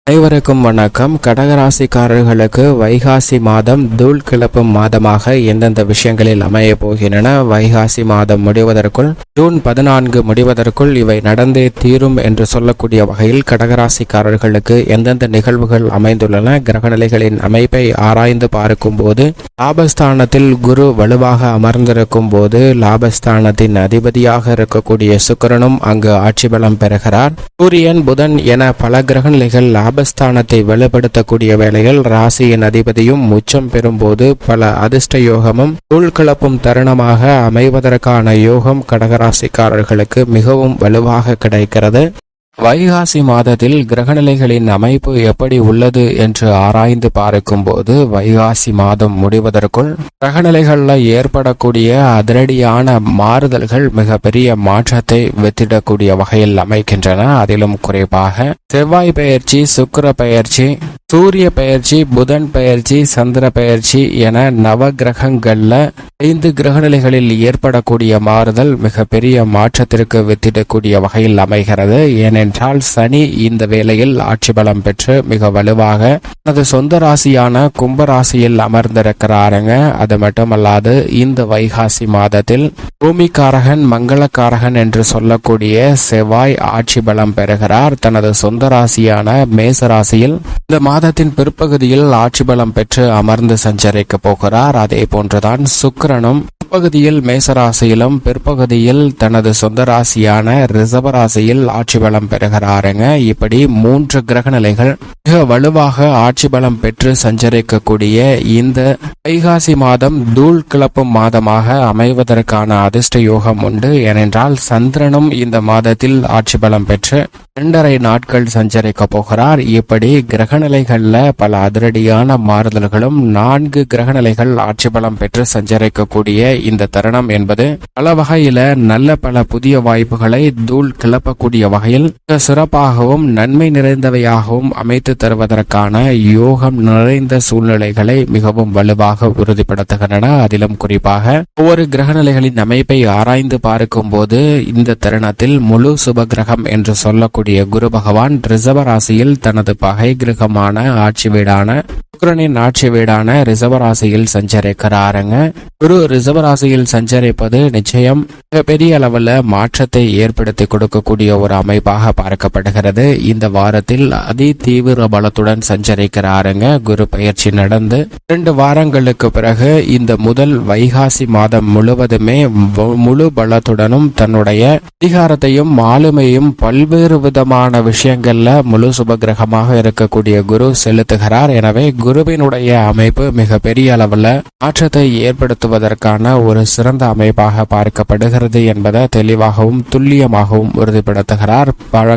அனைவருக்கும் வணக்கம். கடகராசிக்காரர்களுக்கு வைகாசி மாதம் தூள் கிளப்பும் மாதமாக எந்தெந்த விஷயங்களில் அமைய போகின்றன, வைகாசி மாதம் முடிவதற்குள் ஜூன் 14 முடிவதற்குள் இவை நடந்தே தீரும் என்று சொல்லக்கூடிய வகையில் கடகராசிக்காரர்களுக்கு எந்தெந்த நிகழ்வுகள் அமைந்துள்ளன, கிரகநிலைகளின் அமைப்பை ஆராய்ந்து பார்க்கும் போது லாபஸ்தானத்தில் குரு வலுவாக அமர்ந்திருக்கும் போது லாபஸ்தானத்தின் அதிபதியாக இருக்கக்கூடிய சுக்கிரனும் அங்கு ஆட்சி பலம் பெறுகிறார். சூரியன், புதன் என பல கிரகநிலைகள் லாபஸ்தானத்தை வலுப்படுத்தக்கூடிய வேளையில் ராசியின் அதிபதியும் உச்சம் பெறும்போது பல அதிர்ஷ்ட யோகமும் தூள்கிளப்பும் தருணமாக அமைவதற்கான யோகம் கடகராசிக்காரர்களுக்கு மிகவும் வலுவாக கிடைக்கிறது. வைகாசி மாதத்தில் கிரகநிலைகளின் அமைப்பு எப்படி உள்ளது என்று ஆராய்ந்து பார்க்கும் போது வைகாசி மாதம் முடிவதற்குள் கிரகநிலைகளில் ஏற்படக்கூடிய அதிரடியான மாறுதல்கள் மிகப்பெரிய மாற்றத்தை வித்திடக்கூடிய வகையில் அமைக்கின்றன. அதிலும் குறிப்பாக செவ்வாய் பெயர்ச்சி, சுக்கிர பெயர்ச்சி, சூரிய பெயர்ச்சி, புதன் பெயர்ச்சி, சந்திர பெயர்ச்சி என நவ கிரகங்கள்ல 5 கிரகநிலைகளில் ஏற்படக்கூடிய மாறுதல் மிகப்பெரிய மாற்றத்திற்கு வித்திடக்கூடிய வகையில் அமைகிறது. ஏனென்றால் சனி இந்த வேளையில் ஆட்சி பலம் பெற்று மிக வலுவாக தனது சொந்த ராசியான கும்பராசியில் அமர்ந்திருக்கிறாருங்க. அது மட்டுமல்லாது இந்த வைகாசி மாதத்தில் பூமிக்காரகன், மங்களக்காரகன் என்று சொல்லக்கூடிய செவ்வாய் ஆட்சி பலம் பெறுகிறார். தனது சொந்த ராசியான மேச ராசியில் இந்த மாதத்தின் பிற்பகுதியில் ஆட்சி பலம் பெற்று அமர்ந்து சஞ்சரிக்க போகிறார். அதே போன்றுதான் சுக்கிரனும் பிற்பகுதியில் மேசராசியிலும் பிற்பகுதியில் தனது சொந்த ராசியான ரிஷபராசியில் ஆட்சி பலம் பெறுகிறாருங்க. இப்படி 3 கிரகநிலைகள் மிக வலுவாக ஆட்சி பலம் பெற்று சஞ்சரிக்கக்கூடிய இந்த வைகாசி மாதம் தூள் கிளப்பும் மாதமாக அமைவதற்கான அதிர்ஷ்ட யோகம் உண்டு. ஏனென்றால் சந்திரனும் இந்த மாதத்தில் ஆட்சி பலம் பெற்று 2.5 நாட்கள் சஞ்சரிக்க போகிறார். இப்படி கிரகநிலைகள்ல பல அதிரடியான மாறுதல்களும் 4 கிரகநிலைகள் ஆட்சி பலம் பெற்று சஞ்சரிக்கக்கூடிய இந்த தருணம் என்பது பல வகையில நல்ல பல புதிய வாய்ப்புகளை தூள் கிளப்பக்கூடிய வகையில் சிறப்பாகவும் நன்மை நிறைந்தவையாகவும் அமைத்து தருவதற்கான யோகம் நிறைந்த சூழ்நிலைகளை மிகவும் வலுவாக உறுதிப்படுத்துகின்றன. அதிலும் குறிப்பாக ஒவ்வொரு கிரகநிலைகளின் அமைப்பை ஆராய்ந்து பார்க்கும் போது இந்த தருணத்தில் முழு சுப கிரகம் என்று சொல்லக்கூடிய குரு பகவான் ரிஷப ராசியில் தனது பகை கிரகமான ஆட்சி வீடான சுக்கிரனின் ஆட்சி வீடான ரிஷபராசியில் சஞ்சரிக்கிறாருங்க. குரு ரிஷபராசியில் சஞ்சரிப்பது நிச்சயம் பெரிய அளவில் மாற்றத்தை ஏற்படுத்தி கொடுக்கக்கூடிய ஒரு அமைப்பாக பார்க்கப்படுகிறது. இந்த வாரத்தில் அதி தீவிர பலத்துடன் சஞ்சரிக்கிறாருங்க. குரு பயிற்சி நடந்து 2 வாரங்களுக்கு பிறகு இந்த முதல் வைகாசி மாதம் முழுவதுமே முழு பலத்துடனும் தன்னுடைய அதிகாரத்தையும் ஆளுமையும் பல்வேறு விதமான விஷயங்கள்ல முழு சுபகிரகமாக இருக்கக்கூடிய குரு செலுத்துகிறார். எனவே குருவினுடைய அமைப்பு மிக பெரிய அளவில் மாற்றத்தை ஏற்படுத்துவதற்கான ஒரு சிறந்த அமைப்பாக பார்க்கப்படுகிறது என்பதை தெளிவாகவும் துல்லியமாகவும் உறுதிப்படுத்துகிறார்.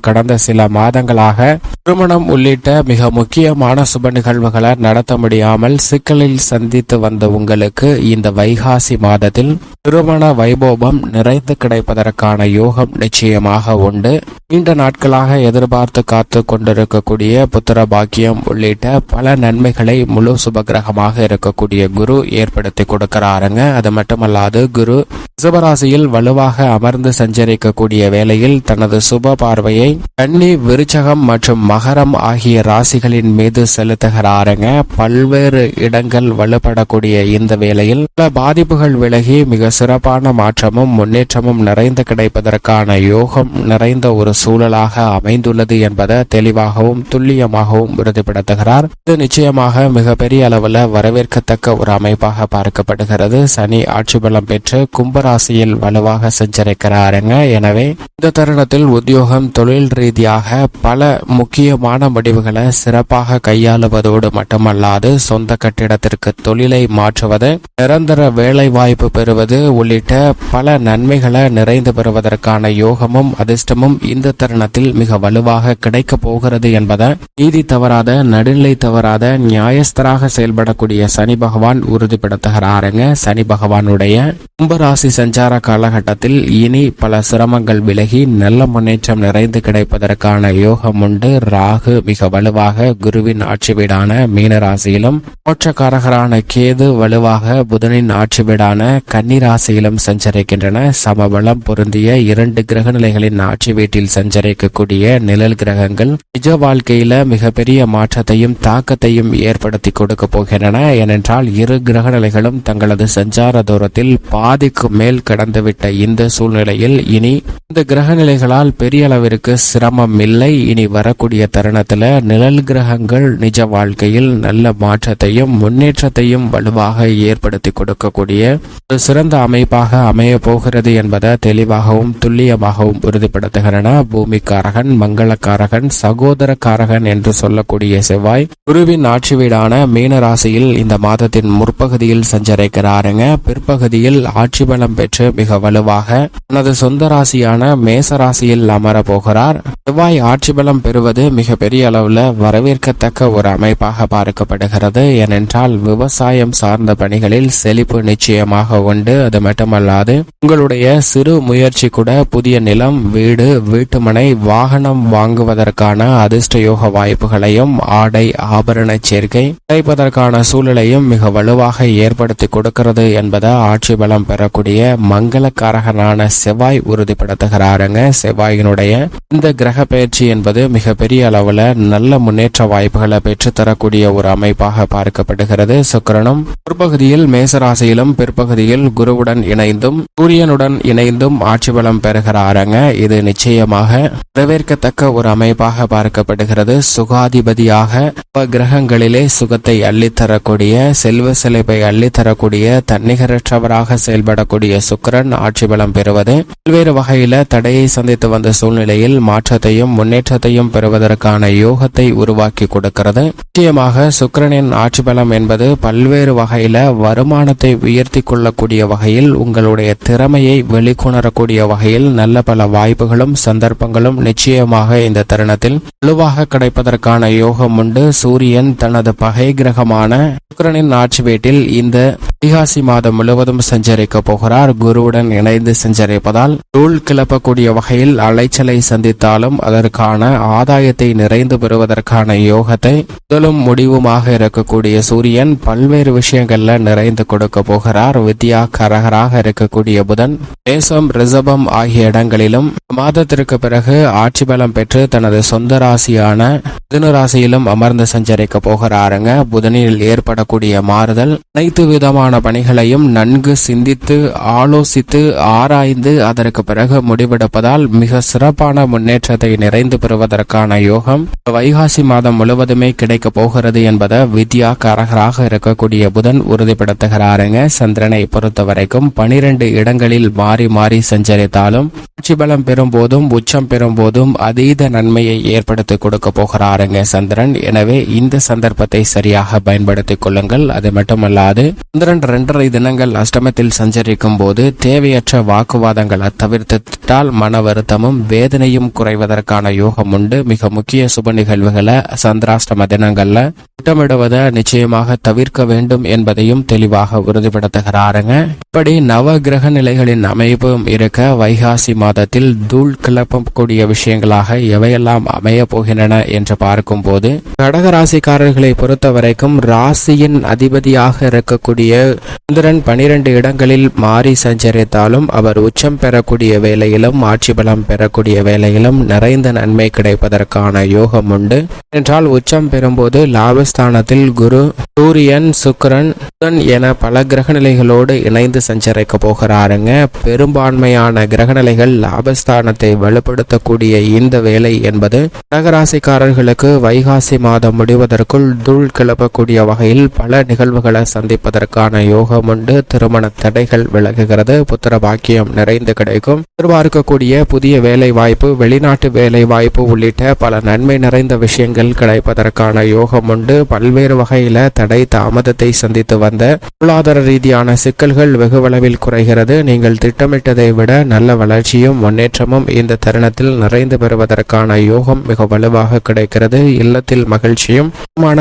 கடந்த சில மாதங்களாக திருமணம் உள்ளிட்ட மிக முக்கியமான சுப நிகழ்வுகளை நடத்த முடியாமல் சிக்கலில் சந்தித்து வந்த உங்களுக்கு இந்த வைகாசி மாதத்தில் திருமண வைபோகம் நிறைந்து கிடைப்பதற்கான யோகம் நிச்சயமாக உண்டு. நீண்ட நாட்களாக எதிர்பார்த்து காத்து கொண்டிருக்கக்கூடிய புத்திர பாக்கியம் உள்ளிட்ட பல நன்மைகளை முழு சுபகிரகமாக இருக்கக்கூடிய குரு ஏற்படுத்தி கொடுக்கிறாருங்க. அது மட்டுமல்லாது குரு ரிஷபராசியில் வலுவாக அமர்ந்து சஞ்சரிக்கக்கூடிய வேளையில் தனது சுப பார்வையை கன்னி, விருச்சகம் மற்றும் மகரம் ஆகிய ராசிகளின் மீது செலுத்துகிறாருங்க. பல்வேறு இடங்கள் வலுப்படக்கூடிய இந்த வேளையில் பல பாதிப்புகள் விலகி மிக சிறப்பான மாற்றமும் முன்னேற்றமும் நிறைந்து கிடைப்பதற்கான யோகம் நிறைந்த ஒரு சூழலாக அமைந்துள்ளது என்பதை தெளிவாகவும் துல்லியமாகவும் உறுதிப்படுத்துகிறார். இது நிச்சயமாக மிகப்பெரிய அளவில் வரவேற்கத்தக்க ஒரு அமைப்பாக பார்க்கப்படுகிறது. சனி ஆட்சி பலம் பெற்று கும்பராசியில் வலுவாக சஞ்சரிக்கிறாருங்க. எனவே இந்த தருணத்தில் உத்தியோகம், தொழில் ரீதியாக பல முக்கியமான முடிவுகளை சிறப்பாக கையாளுவதோடு மட்டுமல்லாது சொந்த கட்டிடத்திற்கு தொழிலை மாற்றுவது, நிரந்தர வேலை வாய்ப்பு பெறுவது உள்ளிட்ட பல நன்மைகளை நிறைந்து பெறுவதற்கான யோகமும் அதிர்ஷ்டமும் இந்த தருணத்தில் மிக வலுவாக கிடைக்க போகிறது என்பதை நீதி தவறாத, நடுநிலை தவறாத, நியாயஸ்தராக செயல்படக்கூடிய சனி பகவான் உறுதிப்படுத்துகிறாருங்க. சனி பகவானுடைய கும்பராசி சஞ்சார காலகட்டத்தில் இனி பல சிரமங்கள் விலகி நல்ல முன்னேற்றம் நிறைந்து கிடைப்பதற்கான யோகம் உண்டு. ராகு மிக வலுவாக குருவின் ஆட்சி வீடான மீன ராசியிலும், மோட்சக்காரகரான கேது வலுவாக புதனின் ஆட்சி வீடான கன்னி ராசியிலும் சஞ்சரிக்கின்றன. சமபலம் பொருந்திய 2 கிரக நிலைகளின் ஆட்சி வீட்டில் சஞ்சரிக்கக்கூடிய நிழல் கிரகங்கள் நிஜ வாழ்க்கையில மிகப்பெரிய மாற்றத்தையும் தாக்கத்தையும் ஏற்படுத்தி கொடுக்க போகின்றன. ஏனென்றால் 2 கிரக நிலைகளும் தங்களது சஞ்சார தூரத்தில் பாதிக்கு மேல் கடந்துவிட்ட இந்த சூழ்நிலையில் இனி இந்த கிரக நிலைகளால் பெரிய அளவிற்கு சிரமம் இல்லை. இனி வரக்கூடிய தருணத்துல நிழல் கிரகங்கள் நிஜ வாழ்க்கையில் நல்ல மாற்றத்தையும் முன்னேற்றத்தையும் வலுவாக ஏற்படுத்தி கொடுக்கக்கூடிய ஒரு சிறந்த அமைப்பாக அமைய போகிறது என்பதை தெளிவாகவும் துல்லியமாகவும் உறுதிப்படுத்துகின்றன. பூமிக்காரகன், மங்களக்காரகன், சகோதரக்காரகன் என்று சொல்லக்கூடிய செவ்வாய் குருவின் ஆட்சி வீடான மீன ராசியில் இந்த மாதத்தின் முற்பகுதியில் சஞ்சரிக்கிறாருங்க. பிற்பகுதியில் ஆட்சி பலம் பெற்று மிக வலுவாக தனது சொந்த ராசியான மேச ராசியில் அமர போகிறார். செவ்வாய் ஆட்சி பலம் பெறுவது மிக பெரிய அளவுல வரவேற்கத்தக்க ஒரு அமைப்பாக பார்க்கப்படுகிறது. ஏனென்றால் விவசாயம் சார்ந்த பணிகளில் செழிப்பு நிச்சயமாக உண்டு. அது மட்டுமல்லாது உங்களுடைய சிறு முயற்சி கூட புதிய நிலம், வீடு, வீட்டுமனை, வாகனம் வாங்குவதற்கான அதிர்ஷ்ட யோக வாய்ப்புகளையும் ஆடை ஆபரண சேர்க்கை கிடைப்பதற்கான சூழலையும் மிக வலுவாக ஏற்படுத்தி கொடுக்கிறது என்பதை ஆட்சி பலம் பெறக்கூடிய மங்களக்காரகனான செவ்வாய் உறுதிப்படுத்துகிறாருங்க. செவ்வாயினுடைய இந்த கிரக பயிற்சி என்பது மிக பெரிய அளவுல நல்ல முன்னேற்ற வாய்ப்புகளை பெற்றுத்தரக்கூடிய ஒரு அமைப்பாக பார்க்கப்படுகிறது. சுக்கிரனும் பிற்பகுதியில் மேசராசியிலும் பிற்பகுதியில் குருவுடன் இணைந்தும் சூரியனுடன் இணைந்தும் ஆட்சி பலம் பெறுகிறாருங்க. இது நிச்சயமாக வரவேற்கத்தக்க ஒரு அமைப்பாக பார்க்கப்படுகிறது. சுகாதிபதியாக கிரகங்களிலே சுகத்தை அள்ளித்தரக்கூடிய, செல்வ செழிப்பை அள்ளித்தரக்கூடிய, தன்னிகரற்றவராக செயல்படக்கூடிய சுக்கிரன் ஆட்சி பலம் பெறுவது பல்வேறு வகையில தடையை சந்தித்து வந்த சூழ்நிலையில் மாற்றத்தையும் முன்னேற்றத்தையும் பெறுவதற்கான யோகத்தை உருவாக்கி கொடுக்கிறது. நிச்சயமாக சுக்கிரனின் ஆட்சி பலம் என்பது பல்வேறு வகையில வருமானத்தை உயர்த்தி கொள்ளக்கூடிய வகையில், உங்களுடைய திறமையை வெளிக்கொணரக்கூடிய வகையில் நல்ல பல வாய்ப்புகளும் சந்தர்ப்பங்களும் நிச்சயமாக இந்த தருணத்தில் வலுவாக கிடைப்பதற்கான யோகம் உண்டு. சூரியன் தனது பகை கிரகமான சுக்கிரனின் ஆட்சி வீட்டில் இந்த வைகாசி மாதம் முழுவதும் சஞ்சரிக்க போகிறார். குருவுடன் இணைந்து சஞ்சரிப்பதால் தூள் கிளப்பக்கூடிய வகையில் அலைச்சலை சந்தித்தாலும் அதற்கான ஆதாயத்தை நிறைந்து பெறுவதற்கான யோகத்தை முதலும் முடிவுமாக இருக்கக்கூடிய சூரியன் பல்வேறு விஷயங்கள்ல நிறைந்து கொடுக்க போகிறார். வித்யா கரகராக இருக்கக்கூடிய புதன் மேசம், ரிஷபம் ஆகிய இடங்களிலும் மாதத்திற்கு பிறகு ஆட்சி பலம் பெற்று தனது சொந்த ராசியான மிதுன ராசியிலும் அமர்ந்து சஞ்சரிக்க போகிறாருங்க. புதனில் ஏற்படக்கூடிய மாறுதல் அனைத்து விதமான பணிகளையும் நன்கு சிந்தித்து ஆலோசித்து ஆராய்ந்து அதற்கு பிறகு முடிவெடுப்பதால் மிக சிறப்பான முன்னேற்றத்தை நிறைந்து பெறுவதற்கான யோகம் வைகாசி மாதம் முழுவதுமே கிடைக்க போகிறது என்பதை வித்யா கரகராக இருக்கக்கூடிய புதன் உறுதிப்படுத்துகிறாருங்க. சந்திரனை பொறுத்த வரைக்கும் 12 இடங்களில் மாறி மாறி சஞ்சரித்தாலும் ஆட்சி பலம் பெறும் போதும் உச்சம் பெறும் போதும் அதீத நன்மையை ஏற்படுத்தி கொடுக்க போகிறாருங்க சந்திரன். எனவே இந்த சந்தர்ப்பத்தை சரியாக பயன்படுத்திக் கொள்ளுங்கள். அது மட்டுமல்லாது சந்திரன் 2.5 தினங்கள் அஷ்டமத்தில் சஞ்சரிக்கும் போது தேவையற்ற வாக்குவாதங்களை தவிர்த்துட்டால் மன வருத்தமும் வேதனையும் குறைவதற்கான யோகம் உண்டு. மிக முக்கிய சுப நிகழ்வுகளை சந்திராஷ்டம தினங்கள்ல திட்டமிடுவதை நிச்சயமாக தவிர்க்க வேண்டும் என்பதையும் தெளிவாக உறுதிப்படுத்துகிறாருங்க. இப்படி நவ கிரக நிலைகளின் அமைப்பும் இருக்க வைகாசி மாதத்தில் தூள் கிளப்பக்கூடிய விஷயங்களாக எவையெல்லாம் அமைய போகின்றன என்று பார்க்கும் போது கடகராசிக்காரர்களை பொறுத்த வரைக்கும் ராசியின் அதிபதியாக இருக்கக்கூடிய சந்திரன் 12 இடங்களில் மாறி சஞ்சரித்தாலும் அவர் உச்சம் பெறக்கூடிய வேளையிலும் ஆட்சி பலம் பெறக்கூடிய வேளையிலும் நிறைந்த நன்மை கிடைப்பதற்கான யோகம் உண்டு. என்றால் உச்சம் பெறும்போது லாபஸ்தானத்தில் குரு, சூரியன், சுக்கிரன், புதன் என பல கிரக நிலைகளோடு இணைந்து சஞ்சரிக்க போகிறாருங்க. பெரும்பான்மையான கிரக நிலைகள் லாபஸ்தானத்தை வலுப்படுத்தக்கூடிய இந்த வேலை என்பது கடகராசிக்காரர்களுக்கு வைகாசி மாதம் முடிவதற்குள் தூள் கிளப்பக்கூடிய வகையில் பல நிகழ்வுகளை சந்திப்பதற்கான யோகம் உண்டு. திருமண தடைகள் விலகுகிறது. புத்திர பாக்கியம் நிறைந்து கிடைக்கும். எதிர்பார்க்கக்கூடிய புதிய வேலை வாய்ப்பு, வெளிநாட்டு வேலை வாய்ப்பு உள்ளிட்ட பல நன்மை நிறைந்த விஷயங்கள் கிடைப்பதற்கான யோகம் உண்டு. பல்வேறு வகையில தடை தாமதத்தை சந்தித்து வந்த பொருளாதார ரீதியான சிக்கல்கள் வெகுவளவில் குறைகிறது. நீங்கள் திட்டமிட்டதை விட நல்ல வளர்ச்சியும் முன்னேற்றமும் இந்த தருணத்தில் நிறைந்து பெறுவதற்கான யோகம் மிக வலுவாக கிடைக்கிறது. இல்லத்தில் மகிழ்ச்சியும்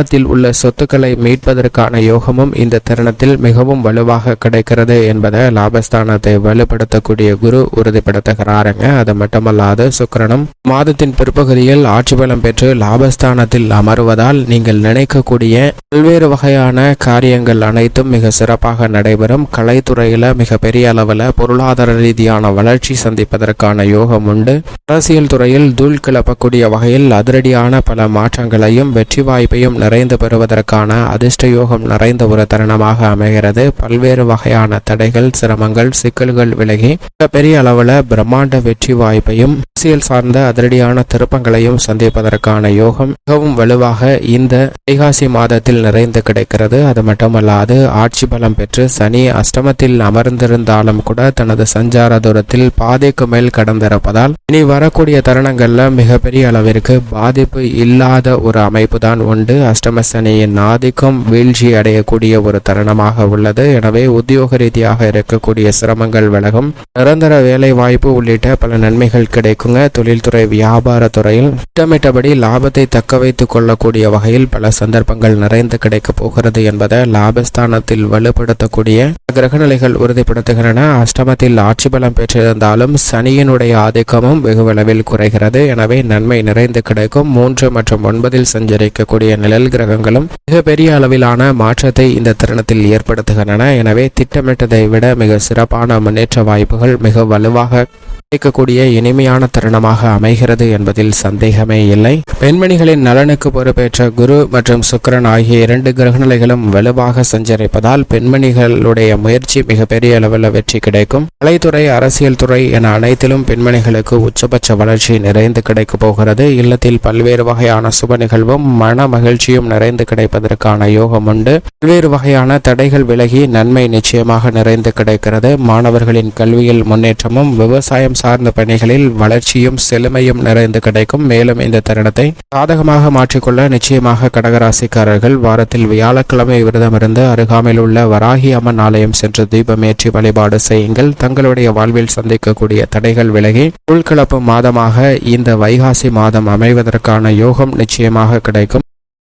வருமானத்தில் உள்ள சொத்துக்களை மீட்பதற்கான யோகமும் இந்த தருணத்தில் மிகவும் வலுவாக கிடைக்கிறது என்பதை லாபஸ்தானத்தை வலுப்படுத்தக்கூடிய குரு உறுதிப்படுத்துகிறாருங்க. அது மட்டுமல்லாது சுக்கிரனும் மாதத்தின் பிற்பகுதியில் ஆட்சி பலம் பெற்று லாபஸ்தானத்தில் அமர்வதால் நீங்கள் நினைக்கக்கூடிய பல்வேறு வகையான காரியங்கள் அனைத்தும் மிக சிறப்பாக நடைபெறும். கலைத்துறையில மிக பெரிய அளவில் பொருளாதார ரீதியான வளர்ச்சி சந்திப்பதற்கான யோகம் உண்டு. அரசியல் துறையில் தூள் கிளப்பக்கூடிய வகையில் அதிரடியான பல மாற்றங்களையும் வெற்றி வாய்ப்பையும் நிறைந்து பெறுவதற்கான அதிர்ஷ்ட யோகம் நிறைந்த ஒரு தருணமாக அமைகிறது. பல்வேறு வகையான தடைகள், சிரமங்கள், சிக்கல்கள் விலகி பெரிய அளவில் பிரம்மாண்ட வெற்றி வாய்ப்பையும் அரசியல் சார்ந்த அதிரடியான திருப்பங்களையும் சந்திப்பதற்கான யோகம் மிகவும் வலுவாக இந்த வைகாசி மாதத்தில் நிறைந்து கிடைக்கிறது. அது மட்டுமல்லாது ஆட்சி பலம் பெற்று சனி அஷ்டமத்தில் அமர்ந்திருந்தாலும் கூட தனது சஞ்சார தூரத்தில் பாதைக்கு மேல் கடந்திருப்பதால் இனி வரக்கூடிய தருணங்கள்ல மிகப்பெரிய அளவிற்கு பாதிப்பு இல்லாத ஒரு அமைப்பு தான் உண்டு. அஷ்டம சனியின் ஆதிக்கம் வீழ்ச்சி அடையக்கூடிய ஒரு தருணமாக உள்ளது. எனவே உத்தியோக ரீதியாக இருக்கக்கூடிய சிரமங்கள் விலகும். நிரந்தர வேலை வாய்ப்பு உள்ளிட்ட பல நன்மைகள் கிடைக்குங்க. தொழில்துறை, வியாபார துறையில் திட்டமிட்டபடி லாபத்தை தக்க வைத்துக் கொள்ளக்கூடிய வகையில் பல சந்தர்ப்பங்கள் நிறைந்து கிடைக்கப் போகிறது என்பதை லாபஸ்தானத்தில் வலுப்படுத்தக்கூடிய கிரகநிலைகள் உறுதிப்படுத்துகின்றன. அஷ்டமத்தில் ஆட்சி பலம் பெற்றிருந்தாலும் சனியினுடைய ஆதிக்கமும் வெகுவளவில் குறைகிறது. எனவே நன்மை நிறைந்து கிடைக்கும். 3 மற்றும் 9 சஞ்சரிக்கக்கூடிய நிழல் கிரகங்களும் மிகப்பெரிய அளவிலான மாற்றத்தை இந்த தருணத்தில் ஏற்படுத்துகின்றன. எனவே திட்டமிட்டதை விட மிக சிறப்பான முன்னேற்ற வாய்ப்புகள் மிக வலுவாக கிடைக்கக்கூடிய இனிமையான தருணமாக அமைகிறது என்பதில் சந்தேகமே இல்லை. பெண்மணிகளின் நலனுக்கு பொறுப்பேற்ற குரு மற்றும் சுக்கிரன் ஆகிய 2 கிரகநிலைகளும் வலுவாக சஞ்சரிப்பதால் பெண்மணிகளுடைய முயற்சி மிகப்பெரிய அளவில் வெற்றி கிடைக்கும். கலைத்துறை, அரசியல் துறை என அனைத்திலும் பெண்மணிகளுக்கு உச்சபட்ச வளர்ச்சி நிறைந்து கிடைக்கப் போகிறது. இல்லத்தில் பல்வேறு வகையான சுப நிகழ்வும் மன மகிழ்ச்சியும் நிறைந்து கிடைப்பதற்கான யோகம் உண்டு. பல்வேறு வகையான தடைகள் விலகி நன்மை நிச்சயமாக நிறைந்து கிடைக்கிறது. மாணவர்களின் கல்வியில் முன்னேற்றமும் விவசாயம் சார்ந்த பணிகளில் வளர்ச்சியும் செழுமையும் நிறைந்து கிடைக்கும். மேலும் இந்த தருணத்தை சாதகமாக மாற்றிக்கொள்ள நிச்சயமாக கடகராசிக்காரர்கள் வாரத்தில் வியாழக்கிழமை விரதமிருந்து அருகாமையில் உள்ள வராகி அம்மன் ஆலயம் சென்று தீபமேற்றி வழிபாடு செய்யுங்கள். தங்களுடைய வாழ்வில் சந்திக்கக்கூடிய தடைகள் விலகி உள்கிளப்பும் மாதமாக இந்த வைகாசி மாதம் அமைவதற்கான யோகம் நிச்சயமாக கிடைக்கும்.